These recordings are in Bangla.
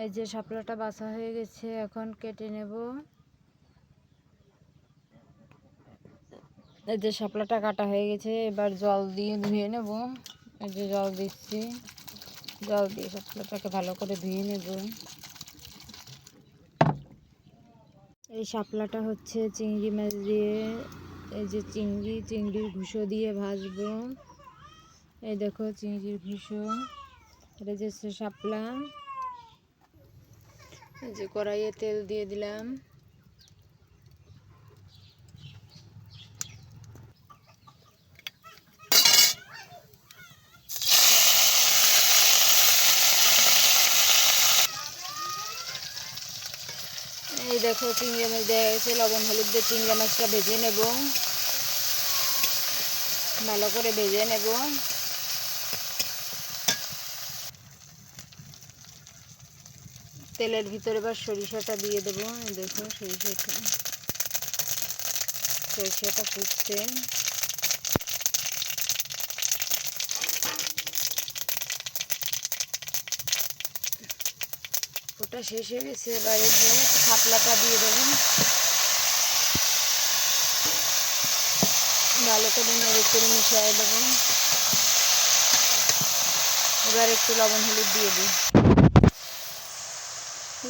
এই যে শাপলাটা বাছা হয়ে গেছে, এখন কেটে নেব। এই যে শাপলাটা কাটা হয়ে গেছে, এবার জল দিয়ে ধুয়ে নেব। এই যে জল দিচ্ছি, জল দিয়ে শাপলাটাকে ভালো করে ধুয়ে নেব। এই শাপলাটা হচ্ছে চিংড়ি মাছ দিয়ে, এই যে চিংড়ির ভুসো দিয়ে ভাজবো। এই দেখো চিংড়ির ভুসো, এটা যে শাপলা। এই যে কড়াইয়ে তেল দিয়ে দিলাম। এই দেখো চিংড়ি মাছ দেওয়া গেছে, লবণ হলুদ দিয়ে চিংড়ি মাছটা ভেজে নেব, ভালো করে ভেজে নেব। তেলের ভিতরে এবার সরিষাটা দিয়ে দেবো। দেখো সরিষাটা ফুটছে। ওটা শেষ হয়ে গেছে, এবার এই যে শাপলাটা দিয়ে দেবো, ভালো করে নেড়ে করে মিশিয়ে দেবো। এবার একটু লবণ হলুদ দিয়ে দিই,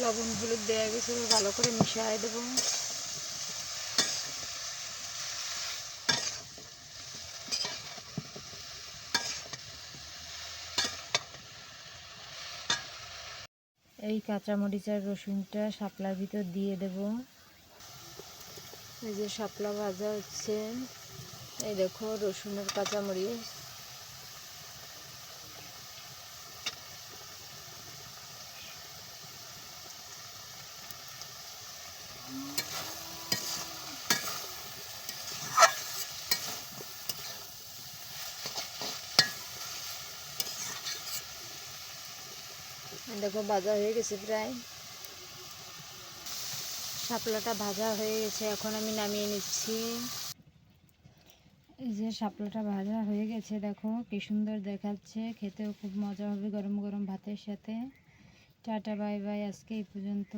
লবণ হলুদ দেওয়া গেছে, ভালো করে মিশিয়ে দেবো। এই কাঁচামরিচ আর রসুনটা শাপলার ভিতর দিয়ে দেব। এই যে শাপলা ভাজা হচ্ছে, এই দেখো রসুন আর কাঁচামরিচ। দেখো ভাজা হয়ে গেছে প্রায়, শাপলাটা ভাজা হয়ে গেছে, এখন আমি নামিয়ে নিচ্ছি। এই যে শাপলাটা ভাজা হয়ে গেছে, দেখো কি সুন্দর দেখাচ্ছে, খেতেও খুব মজা হবে গরম গরম ভাতের সাথে। টাটা বাই বাই, আজকে এই পর্যন্ত।